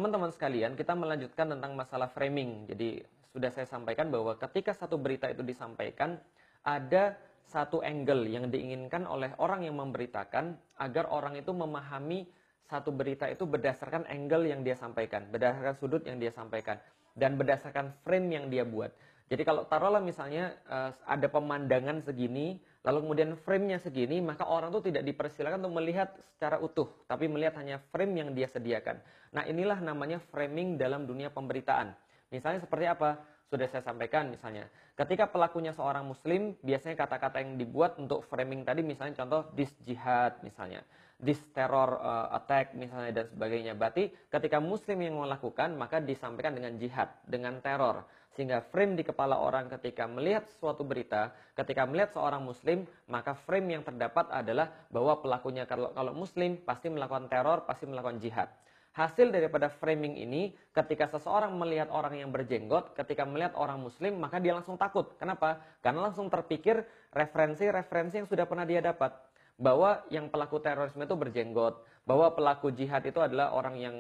teman-teman sekalian, kita melanjutkan tentang masalah framing. Jadi sudah saya sampaikan bahwa ketika satu berita itu disampaikan, ada satu angle yang diinginkan oleh orang yang memberitakan agar orang itu memahami satu berita itu berdasarkan angle yang dia sampaikan, berdasarkan sudut yang dia sampaikan, dan berdasarkan frame yang dia buat. Jadi kalau taruhlah misalnya ada pemandangan segini, lalu kemudian frame-nya segini, maka orang itu tidak dipersilakan untuk melihat secara utuh, tapi melihat hanya frame yang dia sediakan. Nah, inilah namanya framing dalam dunia pemberitaan. Misalnya seperti apa? Sudah saya sampaikan misalnya, ketika pelakunya seorang muslim, biasanya kata-kata yang dibuat untuk framing tadi, misalnya contoh, this jihad misalnya, this terror attack misalnya, dan sebagainya. Berarti ketika muslim yang melakukan, maka disampaikan dengan jihad, dengan teror. Sehingga frame di kepala orang ketika melihat suatu berita, ketika melihat seorang muslim, maka frame yang terdapat adalah bahwa pelakunya kalau muslim pasti melakukan teror, pasti melakukan jihad. Hasil daripada framing ini, ketika seseorang melihat orang yang berjenggot, ketika melihat orang muslim, maka dia langsung takut. Kenapa? Karena langsung terpikir referensi-referensi yang sudah pernah dia dapat. Bahwa yang pelaku terorisme itu berjenggot, bahwa pelaku jihad itu adalah orang yang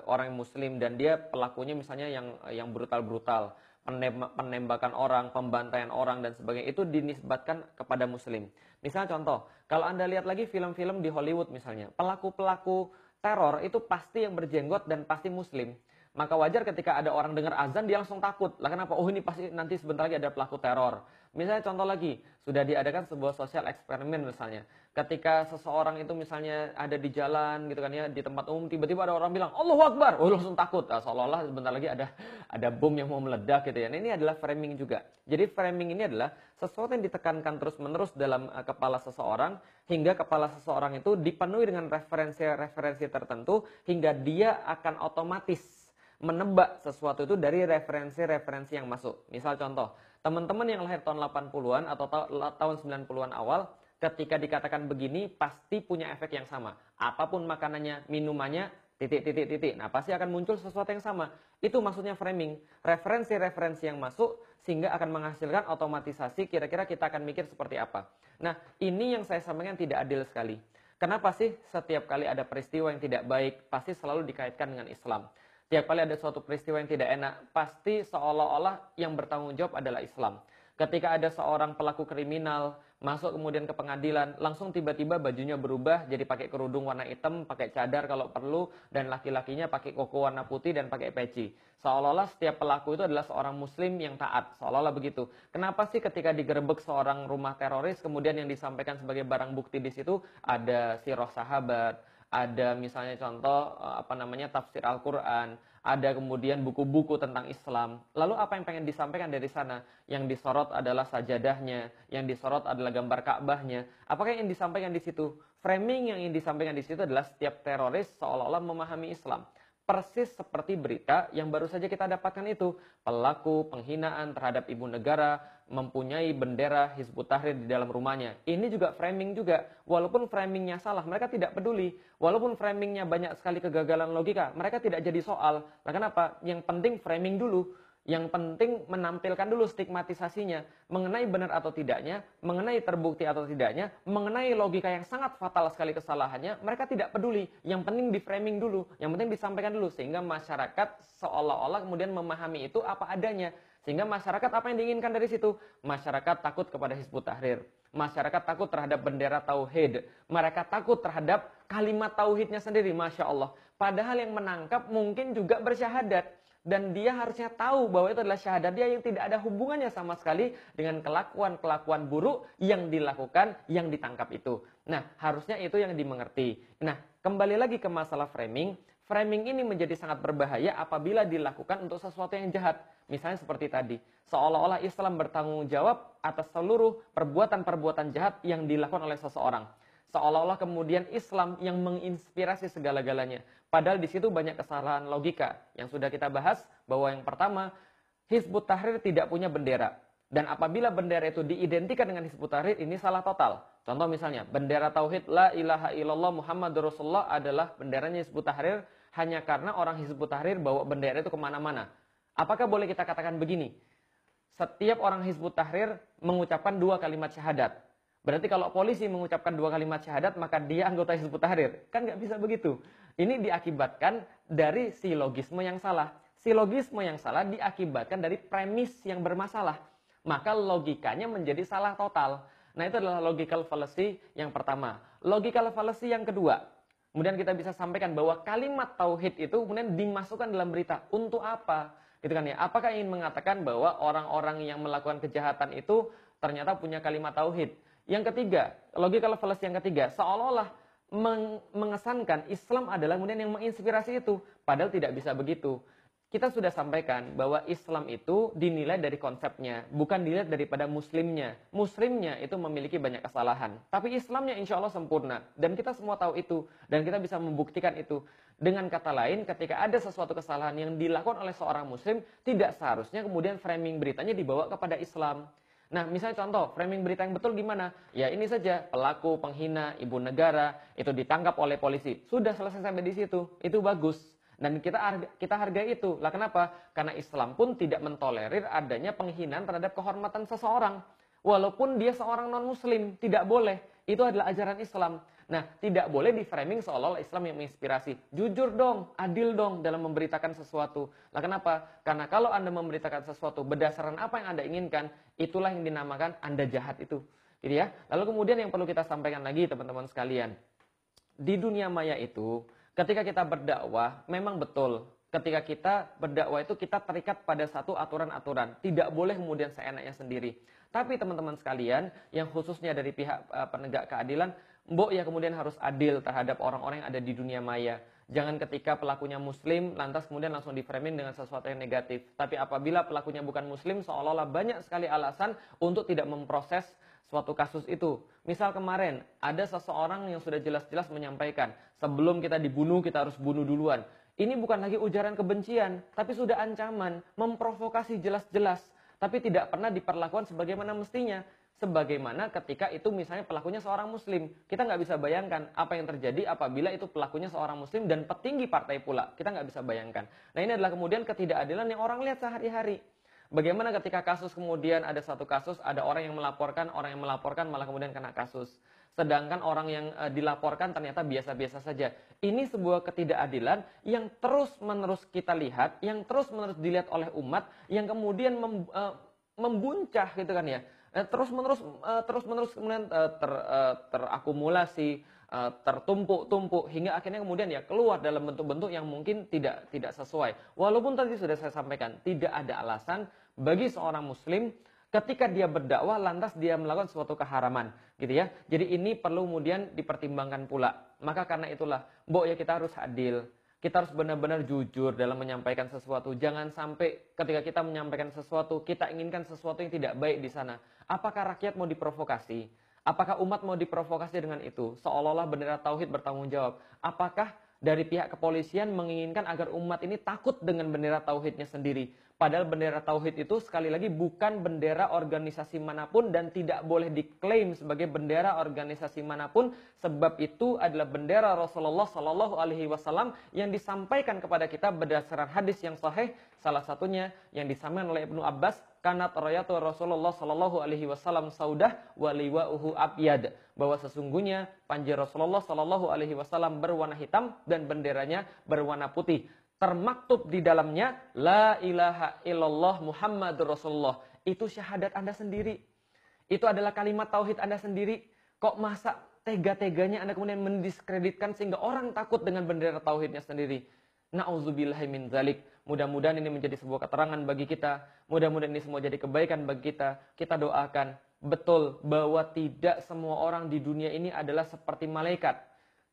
orang muslim, dan dia pelakunya misalnya yang brutal-brutal, penembakan orang, pembantaian orang, dan sebagainya, itu dinisbatkan kepada muslim. Misalnya contoh, kalau Anda lihat lagi film-film di Hollywood misalnya, pelaku-pelaku teror itu pasti yang berjenggot dan pasti muslim. Maka wajar ketika ada orang dengar azan dia langsung takut. Lah kenapa? Oh, ini pasti nanti sebentar lagi ada pelaku teror. Misalnya contoh lagi, sudah diadakan sebuah sosial eksperimen misalnya. Ketika seseorang itu misalnya ada di jalan gitu kan ya, di tempat umum, tiba-tiba ada orang bilang Allahu Akbar, oh langsung takut. Nah, seolah-olah sebentar lagi ada bom yang mau meledak gitu ya. Nah, ini adalah framing juga. Jadi framing ini adalah sesuatu yang ditekankan terus-menerus dalam kepala seseorang, hingga kepala seseorang itu dipenuhi dengan referensi-referensi tertentu, hingga dia akan otomatis menebak sesuatu itu dari referensi-referensi yang masuk. Misal contoh, teman-teman yang lahir tahun 80-an atau tahun 90-an awal, ketika dikatakan begini, pasti punya efek yang sama. Apapun makanannya, minumannya, titik. Nah, pasti akan muncul sesuatu yang sama. Itu maksudnya framing. Referensi-referensi yang masuk, sehingga akan menghasilkan otomatisasi, kira-kira kita akan mikir seperti apa. Nah, ini yang saya sampaikan tidak adil sekali. Kenapa sih setiap kali ada peristiwa yang tidak baik, pasti selalu dikaitkan dengan Islam? Tiap kali ada suatu peristiwa yang tidak enak, pasti seolah-olah yang bertanggung jawab adalah Islam. Ketika ada seorang pelaku kriminal masuk kemudian ke pengadilan, langsung tiba-tiba bajunya berubah jadi pakai kerudung warna hitam, pakai cadar kalau perlu, dan laki-lakinya pakai koko warna putih dan pakai peci. Seolah-olah setiap pelaku itu adalah seorang muslim yang taat, seolah-olah begitu. Kenapa sih ketika digerebek seorang rumah teroris, kemudian yang disampaikan sebagai barang bukti di situ ada sirah sahabat, ada misalnya contoh tafsir Al-Quran, ada kemudian buku-buku tentang Islam. Lalu apa yang pengen disampaikan dari sana? Yang disorot adalah sajadahnya, yang disorot adalah gambar Ka'bahnya. Apakah yang disampaikan di situ? Framing yang ingin disampaikan di situ adalah setiap teroris seolah-olah memahami Islam. Persis seperti berita yang baru saja kita dapatkan itu. Pelaku penghinaan terhadap ibu negara mempunyai bendera Hizbut Tahrir di dalam rumahnya. Ini juga framing juga. Walaupun framingnya salah, mereka tidak peduli. Walaupun framingnya banyak sekali kegagalan logika, mereka tidak jadi soal. Nah, kenapa? Yang penting framing dulu. Yang penting menampilkan dulu stigmatisasinya, mengenai benar atau tidaknya, mengenai terbukti atau tidaknya, mengenai logika yang sangat fatal sekali kesalahannya, mereka tidak peduli. Yang penting di framing dulu, yang penting disampaikan dulu, sehingga masyarakat seolah-olah kemudian memahami itu apa adanya. Sehingga masyarakat apa yang diinginkan dari situ? Masyarakat takut kepada Hizbut Tahrir. Masyarakat takut terhadap bendera tauhid. Mereka takut terhadap kalimat tauhidnya sendiri, Masya Allah. Padahal yang menangkap mungkin juga bersyahadat. Dan dia harusnya tahu bahwa itu adalah syahadat dia yang tidak ada hubungannya sama sekali dengan kelakuan-kelakuan buruk yang dilakukan, yang ditangkap itu. Nah, harusnya itu yang dimengerti. Nah, kembali lagi ke masalah framing. Framing ini menjadi sangat berbahaya apabila dilakukan untuk sesuatu yang jahat. Misalnya seperti tadi, seolah-olah Islam bertanggung jawab atas seluruh perbuatan-perbuatan jahat yang dilakukan oleh seseorang. Seolah-olah kemudian Islam yang menginspirasi segala-galanya. Padahal di situ banyak kesalahan logika yang sudah kita bahas, bahwa yang pertama, Hizbut Tahrir tidak punya bendera. Dan apabila bendera itu diidentikan dengan Hizbut Tahrir, ini salah total. Contoh misalnya, bendera tauhid la ilaha illallah Muhammadur Rasulullah adalah benderanya Hizbut Tahrir hanya karena orang Hizbut Tahrir bawa bendera itu kemana-mana. Apakah boleh kita katakan begini? Setiap orang Hizbut Tahrir mengucapkan 2 kalimat syahadat. Berarti kalau polisi mengucapkan 2 kalimat syahadat, maka dia anggota Hizbut Tahrir. Kan nggak bisa begitu. Ini diakibatkan dari silogisme yang salah. Silogisme yang salah diakibatkan dari premis yang bermasalah. Maka logikanya menjadi salah total. Nah, itu adalah logical fallacy yang pertama. Logical fallacy yang kedua. Kemudian kita bisa sampaikan bahwa kalimat tauhid itu kemudian dimasukkan dalam berita. Untuk apa? Gitu kan ya. Apakah ingin mengatakan bahwa orang-orang yang melakukan kejahatan itu ternyata punya kalimat tauhid? Yang ketiga, logical fallacy yang ketiga, seolah-olah mengesankan Islam adalah kemudian yang menginspirasi itu. Padahal tidak bisa begitu. Kita sudah sampaikan bahwa Islam itu dinilai dari konsepnya, bukan dilihat daripada muslimnya. Muslimnya itu memiliki banyak kesalahan, tapi Islamnya insya Allah sempurna. Dan kita semua tahu itu, dan kita bisa membuktikan itu. Dengan kata lain, ketika ada sesuatu kesalahan yang dilakukan oleh seorang muslim, tidak seharusnya kemudian framing beritanya dibawa kepada Islam. Nah, misalnya contoh, framing berita yang betul gimana? Ya ini saja, pelaku, penghina, ibu negara, itu ditangkap oleh polisi. Sudah selesai sampai di situ, itu bagus. Dan kita hargai itu. Lah kenapa? Karena Islam pun tidak mentolerir adanya penghinaan terhadap kehormatan seseorang. Walaupun dia seorang non-muslim, tidak boleh. Itu adalah ajaran Islam. Nah, tidak boleh di framing seolah-olah Islam yang menginspirasi. Jujur dong, adil dong dalam memberitakan sesuatu. Lah kenapa? Karena kalau Anda memberitakan sesuatu berdasarkan apa yang Anda inginkan, itulah yang dinamakan Anda jahat itu. Gitu ya. Lalu kemudian yang perlu kita sampaikan lagi teman-teman sekalian. Di dunia maya itu, ketika kita berdakwah, memang betul. Ketika kita berdakwah itu kita terikat pada satu aturan-aturan. Tidak boleh kemudian seenaknya sendiri. Tapi teman-teman sekalian, yang khususnya dari pihak penegak keadilan, mbok ya kemudian harus adil terhadap orang-orang yang ada di dunia maya. Jangan ketika pelakunya muslim, lantas kemudian langsung di-framing dengan sesuatu yang negatif. Tapi apabila pelakunya bukan muslim, seolah-olah banyak sekali alasan untuk tidak memproses suatu kasus itu. Misal kemarin, ada seseorang yang sudah jelas-jelas menyampaikan, sebelum kita dibunuh, kita harus bunuh duluan. Ini bukan lagi ujaran kebencian, tapi sudah ancaman, memprovokasi jelas-jelas. Tapi tidak pernah diperlakukan sebagaimana mestinya. Sebagaimana ketika itu misalnya pelakunya seorang muslim. Kita nggak bisa bayangkan apa yang terjadi apabila itu pelakunya seorang muslim dan petinggi partai pula. Kita nggak bisa bayangkan. Nah ini adalah kemudian ketidakadilan yang orang lihat sehari-hari. Bagaimana ketika kasus kemudian ada satu kasus, ada orang yang melaporkan malah kemudian kena kasus. Sedangkan orang yang dilaporkan ternyata biasa-biasa saja. Ini sebuah ketidakadilan yang terus-menerus kita lihat, yang terus-menerus dilihat oleh umat, yang kemudian membuncah gitu kan ya. Terus-menerus kemudian terakumulasi, tertumpuk-tumpuk hingga akhirnya kemudian ya keluar dalam bentuk-bentuk yang mungkin tidak sesuai. Walaupun tadi sudah saya sampaikan, tidak ada alasan bagi seorang muslim ketika dia berdakwah lantas dia melakukan suatu keharaman, gitu ya. Jadi ini perlu kemudian dipertimbangkan pula. Maka karena itulah, mbok ya kita harus adil. Kita harus benar-benar jujur dalam menyampaikan sesuatu. Jangan sampai ketika kita menyampaikan sesuatu, kita inginkan sesuatu yang tidak baik di sana. Apakah rakyat mau diprovokasi? Apakah umat mau diprovokasi dengan itu? Seolah-olah bendera tauhid bertanggung jawab. Apakah dari pihak kepolisian menginginkan agar umat ini takut dengan bendera tauhidnya sendiri? Padahal bendera tauhid itu sekali lagi bukan bendera organisasi manapun dan tidak boleh diklaim sebagai bendera organisasi manapun, sebab itu adalah bendera Rasulullah Shallallahu Alaihi Wasallam yang disampaikan kepada kita berdasarkan hadis yang sahih. Salah satunya yang disampaikan oleh Ibnu Abbas, kanat rayatu Rasulullah Shallallahu Alaihi Wasallam saudah waliwa'uhu abyad, bahwa sesungguhnya panji Rasulullah Shallallahu Alaihi Wasallam berwarna hitam dan benderanya berwarna putih. Termaktub di dalamnya la ilaha illallah Muhammadur Rasulullah. Itu syahadat Anda sendiri. Itu adalah kalimat tauhid Anda sendiri. Kok masa tega-teganya Anda kemudian mendiskreditkan sehingga orang takut dengan bendera tauhidnya sendiri? Na'udzubillahi min dzalik. Mudah-mudahan ini menjadi sebuah keterangan bagi kita. Mudah-mudahan ini semua jadi kebaikan bagi kita. Kita doakan betul bahwa tidak semua orang di dunia ini adalah seperti malaikat.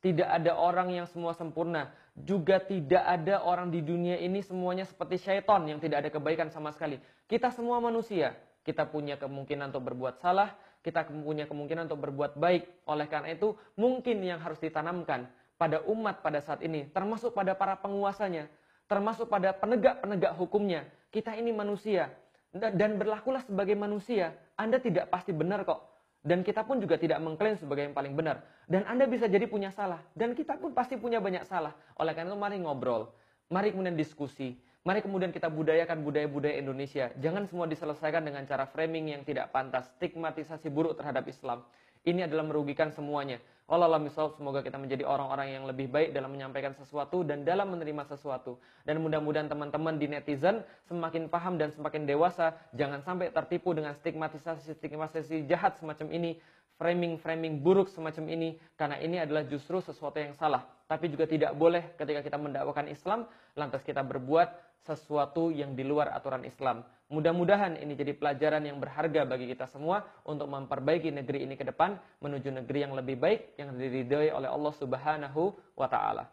Tidak ada orang yang semua sempurna. Juga tidak ada orang di dunia ini semuanya seperti syaitan yang tidak ada kebaikan sama sekali. Kita semua manusia. Kita punya kemungkinan untuk berbuat salah. Kita punya kemungkinan untuk berbuat baik. Oleh karena itu, mungkin yang harus ditanamkan pada umat pada saat ini, termasuk pada para penguasanya, termasuk pada penegak-penegak hukumnya. Kita ini manusia. Dan berlakulah sebagai manusia. Anda tidak pasti benar kok. Dan kita pun juga tidak mengklaim sebagai yang paling benar. Dan Anda bisa jadi punya salah. Dan kita pun pasti punya banyak salah. Oleh karena itu mari ngobrol. Mari kemudian diskusi. Mari kemudian kita budayakan budaya-budaya Indonesia. Jangan semua diselesaikan dengan cara framing yang tidak pantas. Stigmatisasi buruk terhadap Islam. Ini adalah merugikan semuanya. Wallahu a'lam, semoga kita menjadi orang-orang yang lebih baik dalam menyampaikan sesuatu dan dalam menerima sesuatu. Dan mudah-mudahan teman-teman di netizen semakin paham dan semakin dewasa, jangan sampai tertipu dengan stigmatisasi jahat semacam ini, framing buruk semacam ini, karena ini adalah justru sesuatu yang salah. Tapi juga tidak boleh ketika kita mendakwakan Islam, lantas kita berbuat sesuatu yang di luar aturan Islam. Mudah-mudahan ini jadi pelajaran yang berharga bagi kita semua untuk memperbaiki negeri ini ke depan menuju negeri yang lebih baik yang diridhoi oleh Allah Subhanahu wa taala.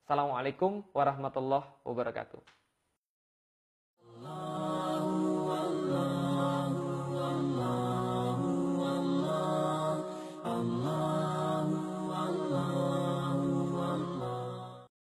Assalamualaikum warahmatullahi wabarakatuh.